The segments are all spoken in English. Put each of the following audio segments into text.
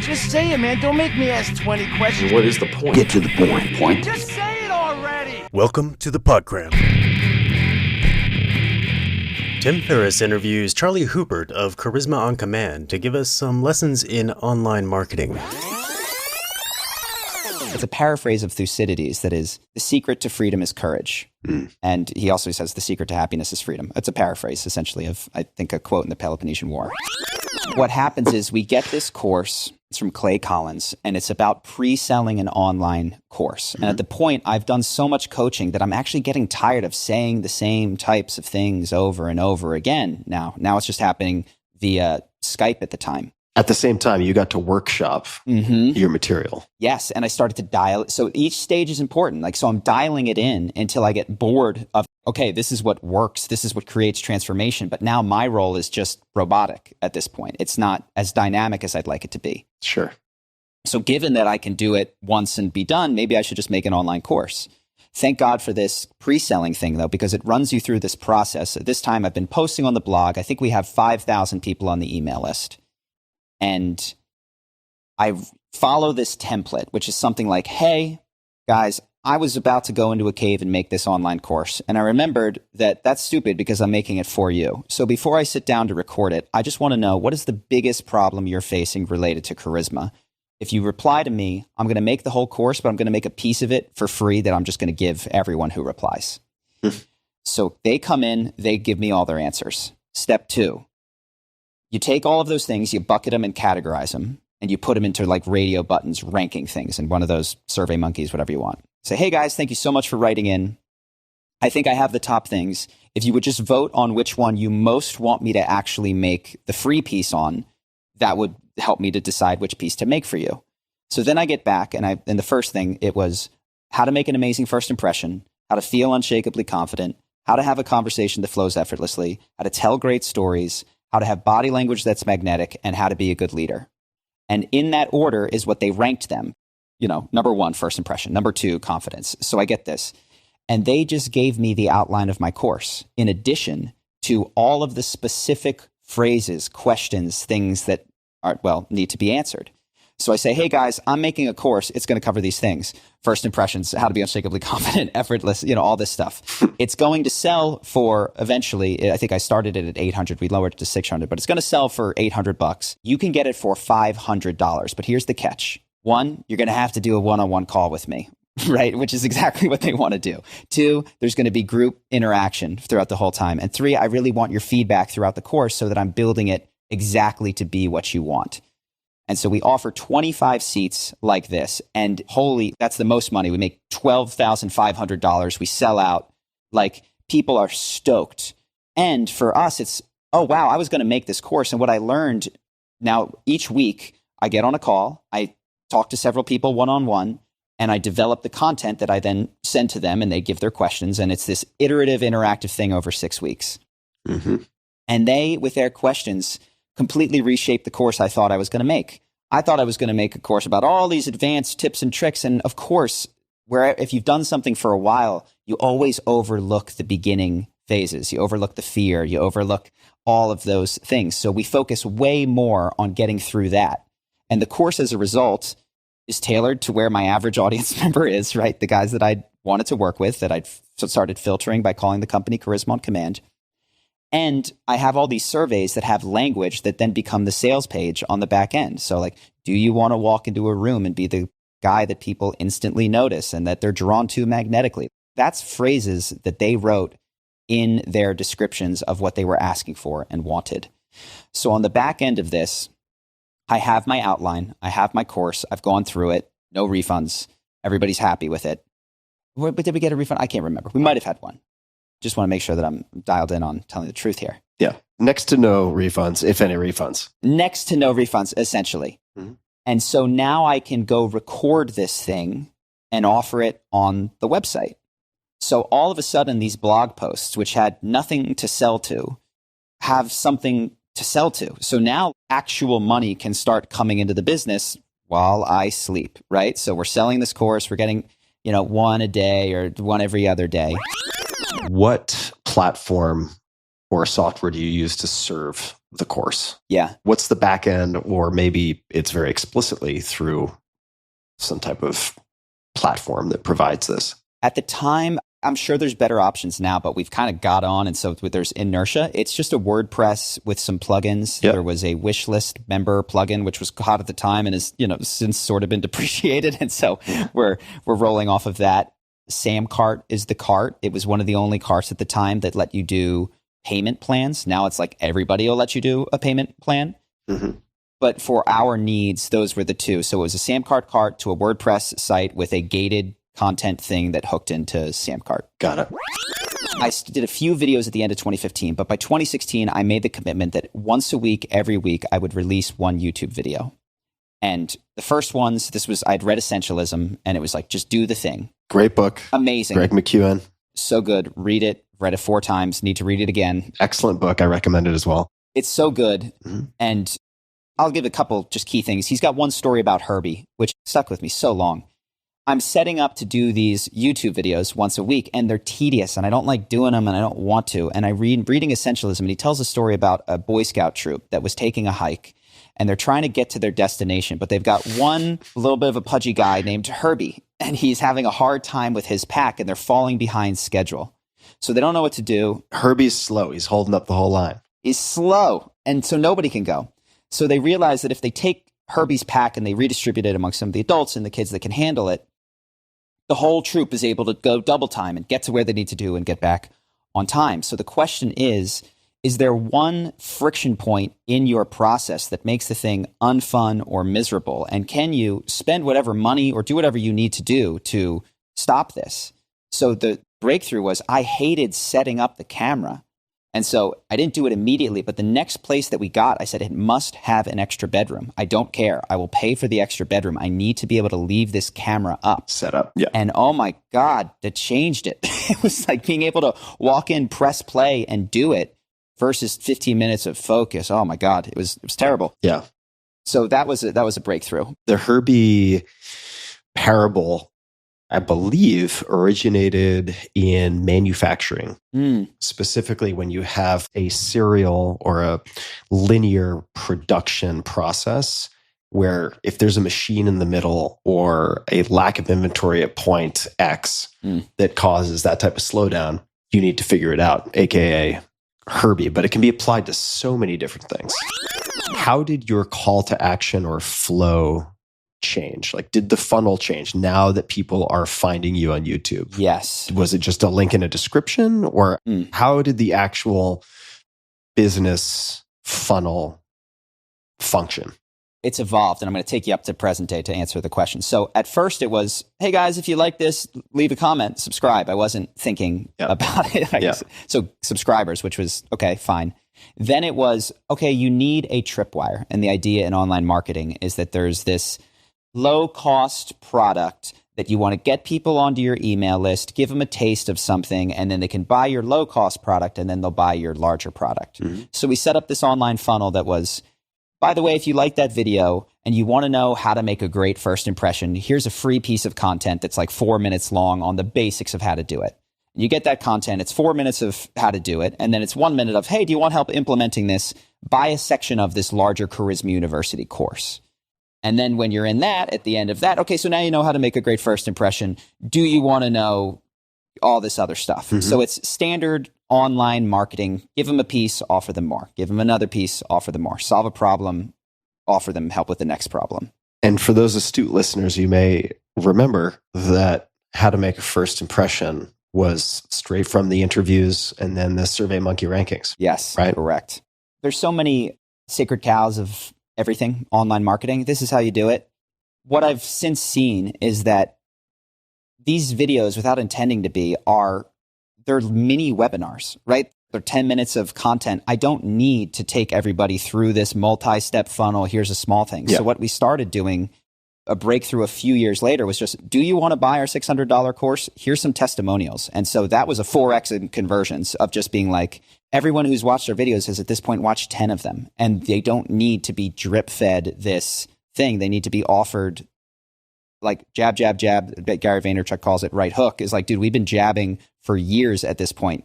Just say it, man. Don't make me ask 20 questions. What is the point? Get to the point. Just say it already. Welcome to the Podcram. Tim Ferriss interviews Charlie Houpert of Charisma on Command to give us some lessons in online marketing. It's a paraphrase of Thucydides that is, the secret to freedom is courage. And he also says the secret to happiness is freedom. It's a paraphrase, essentially, of, I think, a quote in the Peloponnesian War. What happens is we get this course, it's from Clay Collins, and it's about pre-selling an online course. And at the point, I've done so much coaching that I'm actually getting tired of saying the same types of things over and over again now. Now it's just happening via Skype at the time. At the same time, you got to workshop your material. Yes, and I started to dial it. So each stage is important. So I'm dialing it in until I get bored of, okay, this is what works. This is what creates transformation. But now my role is just robotic at this point. It's not as dynamic as I'd like it to be. Sure. So given that I can do it once and be done, maybe I should just make an online course. Thank God for this pre-selling thing, though, because it runs you through this process. At this time, I've been posting on the blog. I think we have 5,000 people on the email list. And I follow this template, which is something like, hey, guys, I was about to go into a cave and make this online course. And I remembered that that's stupid because I'm making it for you. So before I sit down to record it, I just want to know, what is the biggest problem you're facing related to charisma? If you reply to me, I'm going to make the whole course, but I'm going to make a piece of it for free that I'm just going to give everyone who replies. So they come in, they give me all their answers. Step 2. You take all of those things, you bucket them and categorize them, and you put them into radio buttons, ranking things in one of those Survey Monkeys, whatever you want. Say, hey guys, thank you so much for writing in. I think I have the top things. If you would just vote on which one you most want me to actually make the free piece on, that would help me to decide which piece to make for you. So then I get back, and the first thing, it was how to make an amazing first impression, how to feel unshakably confident, how to have a conversation that flows effortlessly, how to tell great stories, how to have body language that's magnetic, and how to be a good leader. And in that order is what they ranked them. Number 1, first impression. Number 2, confidence. So I get this. And they just gave me the outline of my course, in addition to all of the specific phrases, questions, things that need to be answered. So I say, hey guys, I'm making a course. It's going to cover these things. First impressions, how to be unshakably confident, effortless, all this stuff. It's going to sell for eventually, I think I started it at 800. We lowered it to 600, but it's going to sell for $800. You can get it for $500. But here's the catch. 1, you're going to have to do a one-on-one call with me, right? Which is exactly what they want to do. 2, there's going to be group interaction throughout the whole time. And 3, I really want your feedback throughout the course so that I'm building it exactly to be what you want. And so we offer 25 seats like this. And holy, that's the most money. We make $12,500. We sell out. People are stoked. And for us, it's, oh, wow, I was going to make this course. And what I learned now, each week, I get on a call. I talk to several people one-on-one. And I develop the content that I then send to them. And they give their questions. And it's this iterative, interactive thing over 6 weeks. And they, with their questions, completely reshaped the course I thought I was going to make. I thought I was going to make a course about all these advanced tips and tricks. And of course, if you've done something for a while, you always overlook the beginning phases. You overlook the fear. You overlook all of those things. So we focus way more on getting through that. And the course, as a result, is tailored to where my average audience member is, right? The guys that I wanted to work with, that I'd started filtering by calling the company Charisma on Command. And I have all these surveys that have language that then become the sales page on the back end. So do you want to walk into a room and be the guy that people instantly notice and that they're drawn to magnetically? That's phrases that they wrote in their descriptions of what they were asking for and wanted. So on the back end of this, I have my outline. I have my course. I've gone through it. No refunds. Everybody's happy with it. But did we get a refund? I can't remember. We might have had one. Just want to make sure that I'm dialed in on telling the truth here. Yeah. Next to no refunds, if any refunds. Next to no refunds, essentially. And so now I can go record this thing and offer it on the website. So all of a sudden, these blog posts, which had nothing to sell to, have something to sell to. So now actual money can start coming into the business while I sleep, right? So we're selling this course. We're getting, one a day or one every other day. What platform or software do you use to serve the course? Yeah. What's the back end, or maybe it's very explicitly through some type of platform that provides this? At the time, I'm sure there's better options now, but we've kind of got on. And so there's inertia. It's just a WordPress with some plugins. Yep. There was a wishlist member plugin, which was hot at the time and has, since sort of been depreciated. And so we're rolling off of that. Samcart is the cart. It was one of the only carts at the time that let you do payment plans. Now it's like everybody will let you do a payment plan. Mm-hmm. But for our needs, those were the two. So it was a Samcart cart to a WordPress site with a gated content thing that hooked into Samcart. Got it. I did a few videos at the end of 2015, but by 2016, I made the commitment that once a week, every week, I would release one YouTube video. And the first ones, I'd read Essentialism, and it was like, just do the thing. Great book. Amazing. Greg McKeown. So good. Read it. Read it 4 times. Need to read it again. Excellent book. I recommend it as well. It's so good. Mm-hmm. And I'll give a couple just key things. He's got one story about Herbie, which stuck with me so long. I'm setting up to do these YouTube videos once a week, and they're tedious, and I don't like doing them, and I don't want to. And I reading Essentialism, and he tells a story about a Boy Scout troop that was taking a hike, and they're trying to get to their destination, but they've got one little bit of a pudgy guy named Herbie, and he's having a hard time with his pack, and they're falling behind schedule. So they don't know what to do. Herbie's slow. He's holding up the whole line. He's slow, and so nobody can go. So they realize that if they take Herbie's pack and they redistribute it amongst some of the adults and the kids that can handle it, the whole troop is able to go double time and get to where they need to do and get back on time. So the question is there one friction point in your process that makes the thing unfun or miserable? And can you spend whatever money or do whatever you need to do to stop this? So the breakthrough was I hated setting up the camera. And so I didn't do it immediately, but the next place that we got, I said, it must have an extra bedroom. I don't care. I will pay for the extra bedroom. I need to be able to leave this camera up. Set up. Yeah. And oh my God, that changed it. It was like being able to walk in, press play, and do it versus 15 minutes of focus. Oh my God, it was terrible. Yeah. So that was a breakthrough. The Herbie parable, I believe, originated in manufacturing, specifically when you have a serial or a linear production process where if there's a machine in the middle or a lack of inventory at point X that causes that type of slowdown, you need to figure it out, aka Herbie. But it can be applied to so many different things. How did your call to action or flow change? Like, did the funnel change now that people are finding you on YouTube? Yes. Was it just a link in a description, or how did the actual business funnel function? It's evolved, and I'm going to take you up to present day to answer the question. So at first it was, hey guys, if you like this, leave a comment, subscribe. I wasn't thinking about it. So subscribers, which was, okay, fine. Then it was, okay, you need a tripwire. And the idea in online marketing is that there's this low-cost product that you want to get people onto your email list, give them a taste of something, and then they can buy your low-cost product, and then they'll buy your larger product. So we set up this online funnel that was, by the way, if you like that video and you want to know how to make a great first impression, here's a free piece of content that's like 4 minutes long on the basics of how to do it. You get that content, it's 4 minutes of how to do it, and then it's 1 minute of, hey, do you want help implementing this? Buy a section of this larger Charisma University course. And then when you're in that, at the end of that, okay, so now you know how to make a great first impression. Do you want to know all this other stuff? So it's standard online marketing. Give them a piece, offer them more. Give them another piece, offer them more. Solve a problem, offer them help with the next problem. And for those astute listeners, you may remember that how to make a first impression was straight from the interviews and then the SurveyMonkey rankings. Yes, right? Correct. There's so many sacred cows of everything, online marketing. This is how you do it. What I've since seen is that these videos, without intending to be, they're mini webinars, right? They're 10 minutes of content. I don't need to take everybody through this multi-step funnel. Here's a small thing. So what we started doing, a breakthrough a few years later, was just, do you want to buy our $600 course? Here's some testimonials. And so that was a 4x in conversions of just being like, everyone who's watched our videos has at this point watched 10 of them. And they don't need to be drip fed this thing. They need to be offered like jab, jab, jab. Gary Vaynerchuk calls it right hook. Is like, dude, we've been jabbing for years at this point.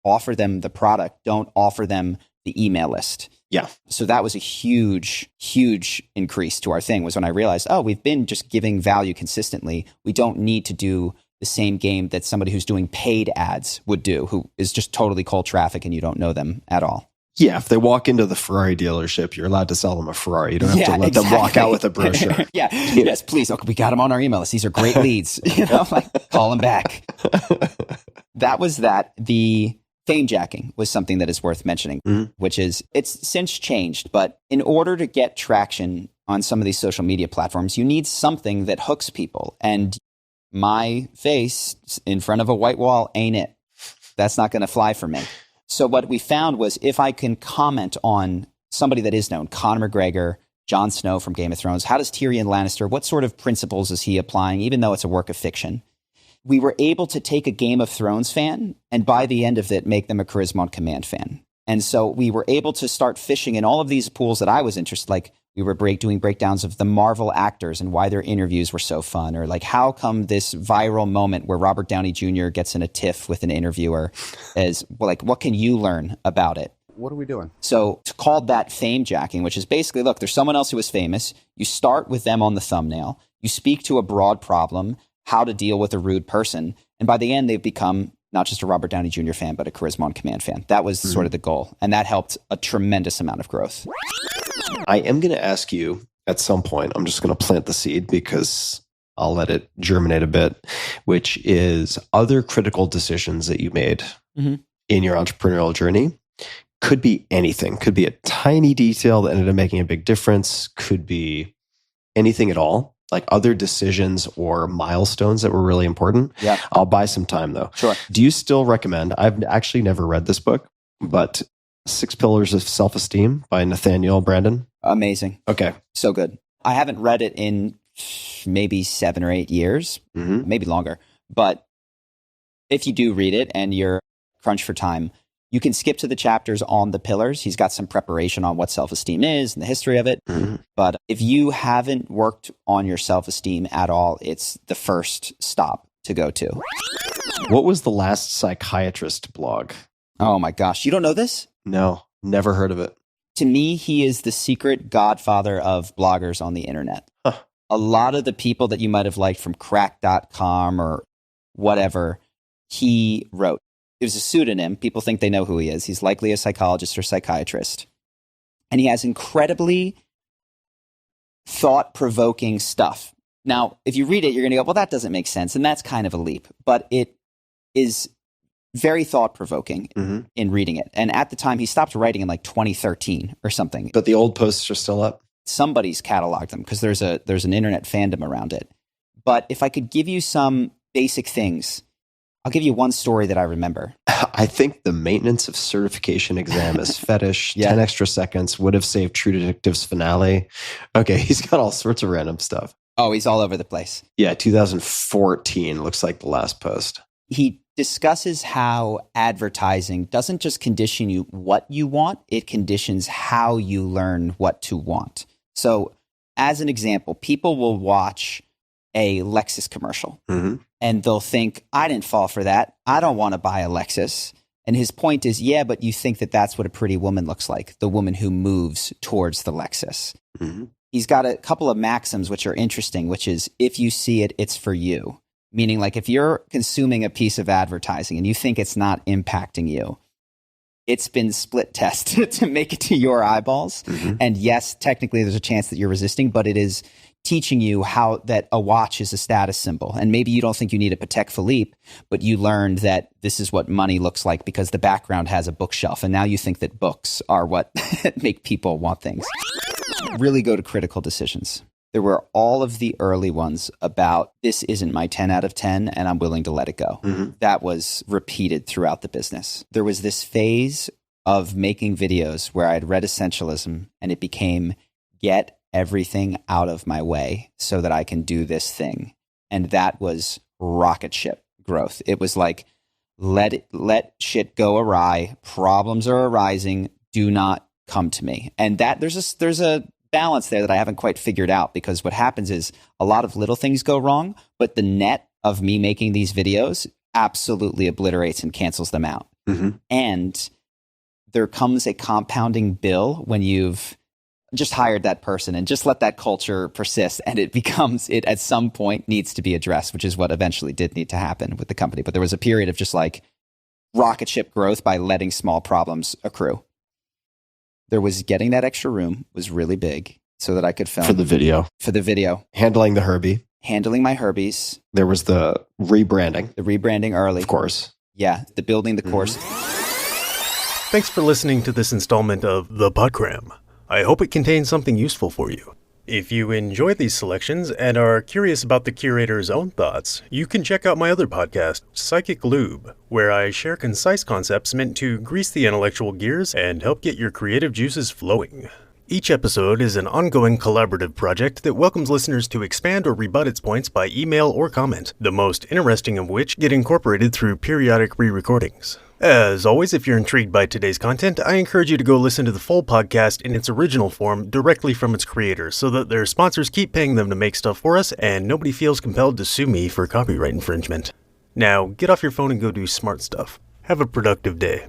Offer them the product. Don't offer them the email list. Yeah. So that was a huge, huge increase to our thing, was when I realized, oh, we've been just giving value consistently. We don't need to do the same game that somebody who's doing paid ads would do, who is just totally cold traffic and you don't know them at all. Yeah, if they walk into the Ferrari dealership, you're allowed to sell them a Ferrari. You don't have to let them walk out with a brochure. Yes, please. Okay, we got them on our email list. These are great leads. Like, call them back. That was that. The fame jacking was something that is worth mentioning, which is, it's since changed, but in order to get traction on some of these social media platforms, you need something that hooks people. And my face in front of a white wall ain't it. That's not going to fly for me. So what we found was, if I can comment on somebody that is known, Conor McGregor, Jon Snow from Game of Thrones, how does Tyrion Lannister, what sort of principles is he applying, even though it's a work of fiction? We were able to take a Game of Thrones fan and by the end of it, make them a Charisma on Command fan. And so we were able to start fishing in all of these pools that I was interested, like we were doing breakdowns of the Marvel actors and why their interviews were so fun, or like, how come this viral moment where Robert Downey Jr. gets in a tiff with an interviewer is, well, like, what can you learn about it? What are we doing? So it's called that fame jacking, which is basically, look, there's someone else who is famous. You start with them on the thumbnail. You speak to a broad problem, how to deal with a rude person. And by the end, they've become not just a Robert Downey Jr. fan, but a Charisma on Command fan. That was sort of the goal. And that helped a tremendous amount of growth. I am going to ask you at some point, I'm just going to plant the seed because I'll let it germinate a bit, which is other critical decisions that you made in your entrepreneurial journey. Could be anything. Could be a tiny detail that ended up making a big difference. Could be anything at all. Like other decisions or milestones that were really important. Yeah. I'll buy some time though. Sure. Do you still recommend? I've actually never read this book, but 6 Pillars of Self-Esteem by Nathaniel Branden. Amazing. Okay. So good. I haven't read it in maybe 7 or 8 years, maybe longer. But if you do read it and you're crunched for time, you can skip to the chapters on the pillars. He's got some preparation on what self-esteem is and the history of it. But if you haven't worked on your self-esteem at all, it's the first stop to go to. What was the last psychiatrist blog? Oh my gosh. You don't know this? No, never heard of it. To me, he is the secret godfather of bloggers on the internet. Huh. A lot of the people that you might have liked from crack.com or whatever, he wrote. It was a pseudonym. People think they know who he is. He's likely a psychologist or psychiatrist. And he has incredibly thought-provoking stuff. Now, if you read it, you're going to go, well, that doesn't make sense. And that's kind of a leap. But it is very thought-provoking in reading it. And at the time, he stopped writing in like 2013 or something. But the old posts are still up? Somebody's cataloged them because there's an internet fandom around it. But if I could give you some basic things, I'll give you one story that I remember. I think the maintenance of certification exam is fetish. 10 extra seconds would have saved True Detective's finale. Okay, he's got all sorts of random stuff. Oh, he's all over the place. Yeah, 2014 looks like the last post. He discusses how advertising doesn't just condition you what you want, it conditions how you learn what to want. So, as an example, people will watch a Lexus commercial and they'll think, I didn't fall for that. I don't want to buy a Lexus. And his point is, yeah, but you think that that's what a pretty woman looks like, the woman who moves towards the Lexus. He's got a couple of maxims which are interesting, which is, if you see it, it's for you. Meaning, like, if you're consuming a piece of advertising and you think it's not impacting you, it's been split tested to make it to your eyeballs. And yes, technically there's a chance that you're resisting, but it is teaching you how that a watch is a status symbol. And maybe you don't think you need a Patek Philippe, but you learned that this is what money looks like because the background has a bookshelf. And now you think that books are what make people want things. Really go to critical decisions. There were all of the early ones about, this isn't my 10 out of 10 and I'm willing to let it go. That was repeated throughout the business. There was this phase of making videos where I had read Essentialism and it became, get everything out of my way so that I can do this thing. And that was rocket ship growth. It was like, let shit go awry. Problems are arising. Do not come to me. And that there's a balance there that I haven't quite figured out, because what happens is a lot of little things go wrong, but the net of me making these videos absolutely obliterates and cancels them out. And there comes a compounding bill when you've just hired that person and just let that culture persist, and it at some point needs to be addressed, which is what eventually did need to happen with the company. But there was a period of just like rocket ship growth by letting small problems accrue. There was getting that extra room was really big so that I could film. For the video. Handling the Herbie. Handling my Herbies. There was the rebranding. The rebranding early. Of course. Yeah, the building the course. Thanks for listening to this installment of The Podcram. I hope it contains something useful for you. If you enjoy these selections and are curious about the curator's own thoughts, you can check out my other podcast, Psychic Lube, where I share concise concepts meant to grease the intellectual gears and help get your creative juices flowing. Each episode is an ongoing collaborative project that welcomes listeners to expand or rebut its points by email or comment, the most interesting of which get incorporated through periodic re-recordings. As always, if you're intrigued by today's content, I encourage you to go listen to the full podcast in its original form directly from its creators so that their sponsors keep paying them to make stuff for us and nobody feels compelled to sue me for copyright infringement. Now, get off your phone and go do smart stuff. Have a productive day.